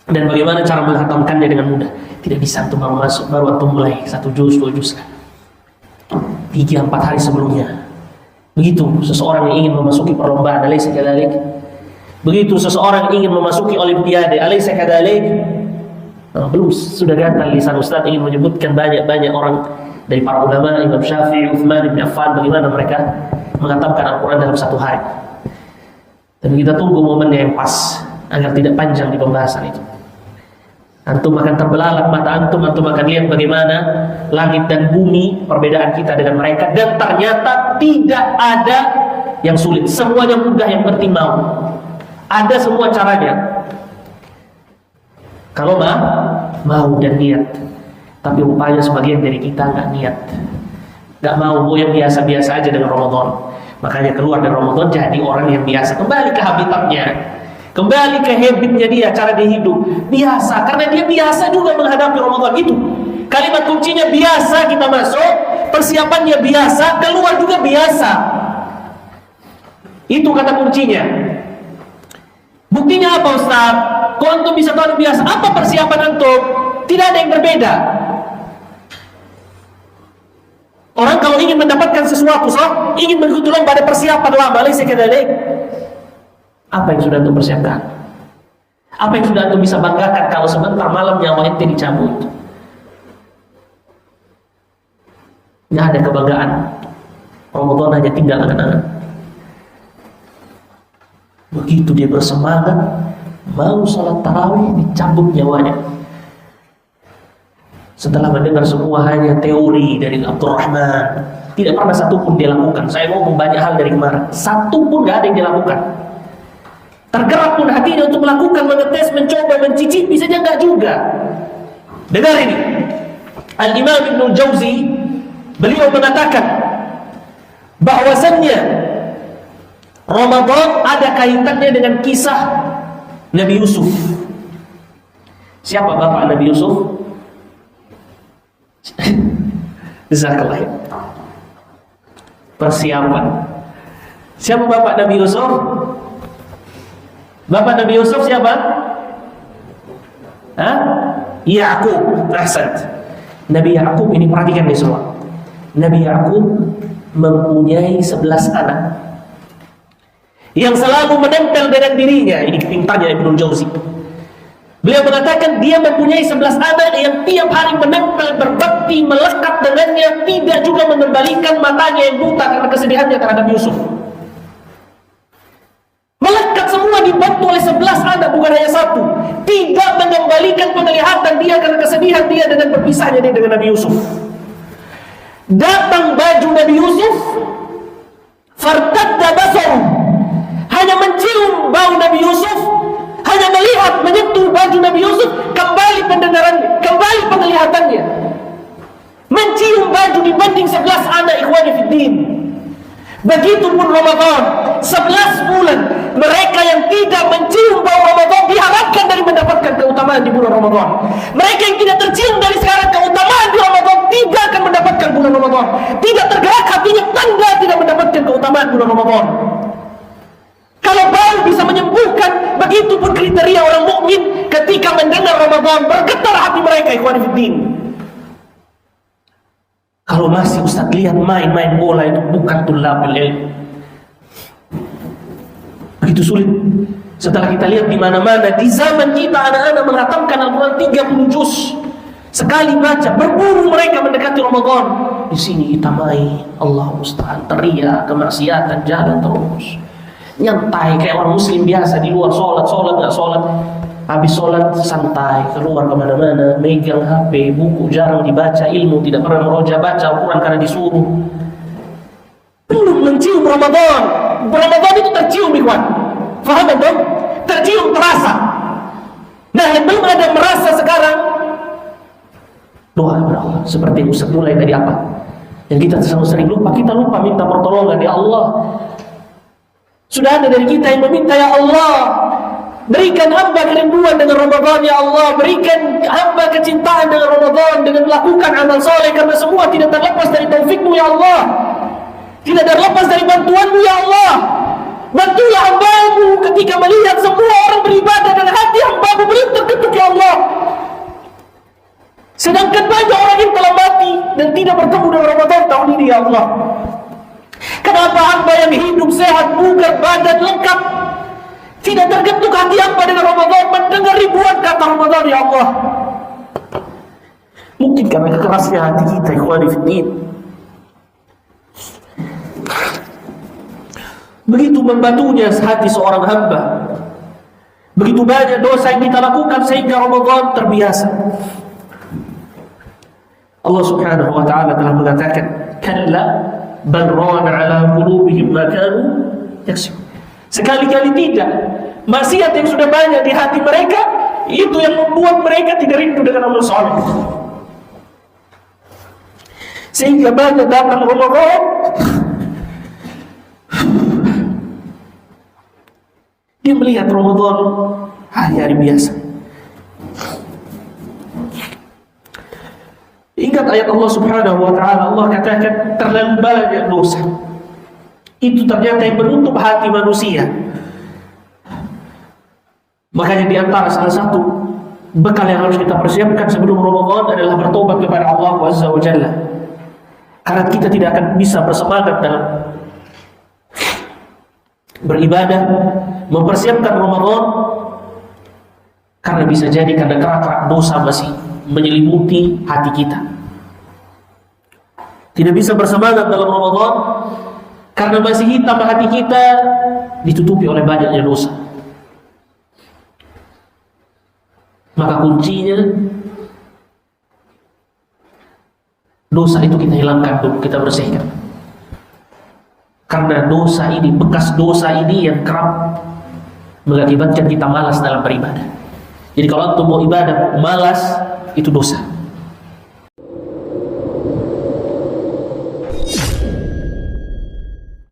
Dan bagaimana cara menghatamkannya dengan mudah? Tidak bisa antum baru masuk, baru antum mulai 1 juz, 2 juz, 3-4 hari sebelumnya. Begitu seseorang yang ingin memasuki perlombaan, alaysa kadzalik? Begitu seseorang yang ingin memasuki olimpiade, alaysa kadzalik? Belum sudah gatal lisan Ustaz ingin menyebutkan banyak-banyak orang dari para ulama, Imam Syafi'i, Utsman bin Affan, bagaimana mereka menghatamkan Al-Quran dalam 1 hari. Dan kita tunggu momennya yang pas agar tidak panjang di pembahasan itu. Antum akan terbelalak mata antum akan lihat bagaimana langit dan bumi, perbedaan kita dengan mereka, dan ternyata tidak ada yang sulit, semuanya mudah yang penting mau. Ada semua caranya. Kalau mau dan niat. Tapi rupanya sebagian dari kita nggak niat, nggak mau yang biasa-biasa aja dengan Ramadan. Makanya keluar dari Ramadan jadi orang yang biasa, kembali ke habitatnya. Kembali ke habitnya dia, cara dia hidup biasa, karena dia biasa juga menghadapi Ramadan. Itu kalimat kuncinya, biasa kita masuk, persiapannya biasa, keluar juga biasa. Itu kata kuncinya. Buktinya apa Ustaz? Kok antum bisa tahu biasa? Apa persiapan antum? Tidak ada yang berbeda. Orang kalau ingin mendapatkan sesuatu, ingin mengikuti lomba, ada persiapan lama, alaysa kadzalik? Apa yang sudah antum persiapkan? Apa yang sudah antum bisa banggakan kalau sebentar malam nyawa ente dicabut? Nggak ada kebanggaan. Ramadan hanya tinggal angan-angan. Begitu dia bersemangat mau salat tarawih, dicabut nyawanya. Setelah mendengar semua hanya teori dari Abdurrahman, tidak pernah satu pun dia lakukan. Saya ngomong banyak hal dari kemarin, satu pun nggak ada yang dia lakukan. Tergerak pun hatinya untuk melakukan, mengetes, mencoba, mencicipi saja enggak juga. Dengar ini, Al-Imam Ibnul Jauzi, beliau mengatakan bahwasannya Ramadan ada kaitannya dengan kisah Nabi Yusuf. Siapa bapak Nabi Yusuf? Jazakallah. Persiapan. Siapa bapak Nabi Yusuf? Bapak Nabi Yusuf siapa? Ya'qub. Ahsant. Nabi Ya'qub ini perhatikan nih semua. Nabi Ya'qub mempunyai 11 anak yang selalu menempel dengan dirinya. Ini pintarnya Ibnul Jauzi. Beliau mengatakan dia mempunyai 11 anak yang tiap hari menempel, berbakti, melekat dengannya, tidak juga mengembalikan matanya yang buta karena kesedihannya terhadap Yusuf. Melekat semua, dibantu oleh 11 anak, bukan hanya satu. Tidak mengembalikan penglihatan dia karena kesedihan dia dengan berpisahnya dia dengan Nabi Yusuf. Datang baju Nabi Yusuf, fartadda basaruh, hanya mencium bau Nabi Yusuf, hanya melihat, menyentuh baju Nabi Yusuf, kembali pendengarannya, kembali penglihatannya. Mencium baju dibanding 11 anak ikhwani fiddin. Begitupun Ramadan, 11 bulan mereka yang tidak mencium bau Ramadan diharapkan dari mendapatkan keutamaan di bulan Ramadan. Mereka yang tidak tercium dari sekarang keutamaan di Ramadan tidak akan mendapatkan bulan Ramadan. Tidak tergerak hatinya tanda tidak mendapatkan keutamaan bulan Ramadan. Kalau bau bisa menyembuhkan, begitupun kriteria orang mukmin ketika mendengar Ramadan, bergetar hati mereka ikhwan fiddin. Kalau masih Ustaz lihat main-main bola itu bukan tulabul ilm. Begitu sulit. Setelah kita lihat di mana-mana di zaman kita anak-anak menghatamkan Al-Quran 30 juz sekali baca, berburu mereka mendekati Ramadan. Di sini kita main, Allah musta'an, teriak, kemaksiatan jalan terus. Nyantai kayak orang muslim biasa di luar, sholat nggak sholat, habis sholat santai keluar kemana-mana, megang HP, buku jarang dibaca, ilmu tidak pernah meroja, baca Al-Quran karena disuruh. Belum mencium Ramadan. Ramadan itu tercium ikhwan, faham dong? Tercium, terasa. Nah yang belum ada merasa sekarang, doa berdoa seperti Ustaz mulai dari apa yang kita sering lupa, kita lupa minta pertolongan. Ya Allah, sudah ada dari kita yang meminta, ya Allah Berikan hamba kerinduan dengan Ramadan ya Allah. Berikan hamba kecintaan dengan Ramadan, dengan melakukan amal soleh, karena semua tidak terlepas dari taufik-Mu ya Allah, tidak terlepas dari bantuan-Mu ya Allah. Bantulah hamba-Mu ketika melihat semua orang beribadah dan hati hamba-Mu belum terketuk ya Allah, sedangkan banyak orang yang telah mati dan tidak bertemu dengan Ramadan tahun ini ya Allah. Kenapa hamba yang hidup sehat, bugar, badan lengkap, tidak terketuk hati hamba dengan Ramadan, mendengar ribuan kata Ramadan ya Allah? Mungkin karena kekerasnya hati kita, ikhwani fiddin. Begitu membatunya hati seorang hamba, begitu banyak dosa yang kita lakukan sehingga Ramadan terbiasa. Allah Subhanahu wa ta'ala telah mengatakan, kalla bal rana ala qulubihim ma kanu yaksibun. Sekali-kali tidak, maksiat yang sudah banyak di hati mereka itu yang membuat mereka tidak rindu dengan amal soleh, sehingga banyak datang Ramadan dia melihat Ramadan hari-hari biasa. Ingat ayat Allah Subhanahu wa ta'ala, Allah katakan terlalu banyak dosa itu ternyata yang menutup hati manusia. Makanya di antara salah satu bekal yang harus kita persiapkan sebelum Ramadan adalah bertobat kepada Allah Azza wa Jalla. Karena kita tidak akan bisa bersemangat dalam beribadah, mempersiapkan Ramadan, karena bisa jadi karena kerak-kerak dosa masih menyelimuti hati kita. Tidak bisa bersemangat dalam Ramadan karena masih hitam hati kita, ditutupi oleh banyaknya dosa. Maka kuncinya dosa itu kita hilangkan dulu, kita bersihkan. Karena dosa ini, bekas dosa ini yang kerap mengakibatkan kita malas dalam beribadah. Jadi kalau antum mau ibadah malas, itu dosa.